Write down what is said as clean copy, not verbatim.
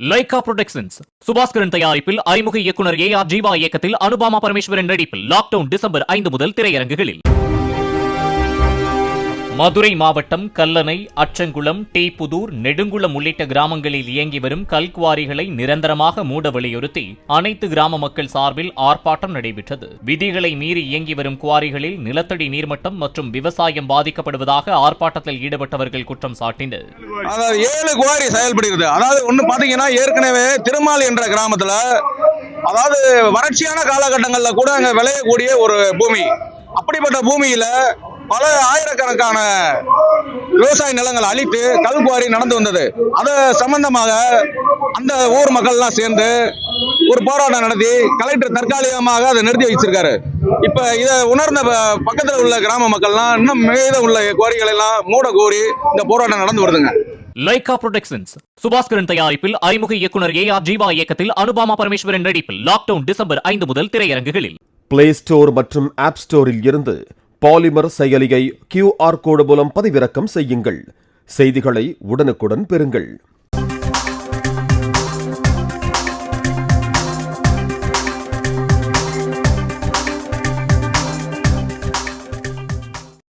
Lyca productions Subaskaran தயாரிப்பில் அறிமுக இயக்குனர் ஏ.ஆர். ஜீவா இயக்கத்தில் அனுபாமா பரமேஸ்வரன் நடிப்பில் லாக்டவுன் டிசம்பர் 5 முதல் திரையரங்குகளில். மதுரை மாவட்டம் கல்லணை, அச்சங்குளம், டீப்புதூர், நெடுங்குளம் உள்ளிட்ட கிராமங்களில் இயங்கி வரும் கல்குவாரிகளை நிரந்தரமாக மூட வலியுறுத்தி அனைத்து கிராம மக்கள் சார்பில் ஆர்ப்பாட்டம் நடைபெற்றது. விதிகளை மீறி இயங்கி வரும் குவாரிகளில் நிலத்தடி நீர்மட்டம் மற்றும் விவசாயம் பாதிக்கப்படுவதாக ஆர்ப்பாட்டத்தில் ஈடுபட்டவர்கள் குற்றம் சாட்டினர். 7 குவாரி செயல்படுகிறது. அதாவது ஒண்ணு பாத்தீங்கன்னா, ஏற்கனவே திருமால் என்ற கிராமத்துல அதாவது வறட்சியான காலகட்டங்கள்ல கூட அங்க விளையக்கூடிய ஒரு பூமி. அப்படிப்பட்ட பூமியில பல ஆயிரக்கணக்கான விவசாய நிலங்களை அழித்து கல்குவாரி நடந்து வந்தது. அது சம்பந்தமாக அந்த ஊர் மக்கள்லாம் சேர்ந்து ஒரு போராட்டம் நடத்தி கலெக்டர் தற்காலிகமாக அதை நிறுத்தி வச்சிருக்காரு. இப்ப இதை உணர்ந்த பக்கத்தில் உள்ள கிராம மக்கள்லாம் இன்னும் மீதம் உள்ள குவாரிகள் எல்லாம் மூட கோரி இந்த போராட்டம் நடந்து வருதுங்க. லைகா புரொடக்ஷன்ஸ் சுபாஸ்கரன் தயாரிப்பில் அறிமுக இயக்குனர் ஏ.ஆர். ஜீவா இயக்கத்தில் அனுபாமா பரமேஸ்வரன் நடிப்பில் லாக்டவுன் டிசம்பர் 5 முதல் திரையரங்குகளில். பிளே ஸ்டோர் மற்றும் ஆப் ஸ்டோரில் இருந்து பாலிமர் செயலியை QR கோடு மூலம் பதிவிறக்கம் செய்யுங்கள். செய்திகளை உடனுக்குடன் பெறுங்கள்.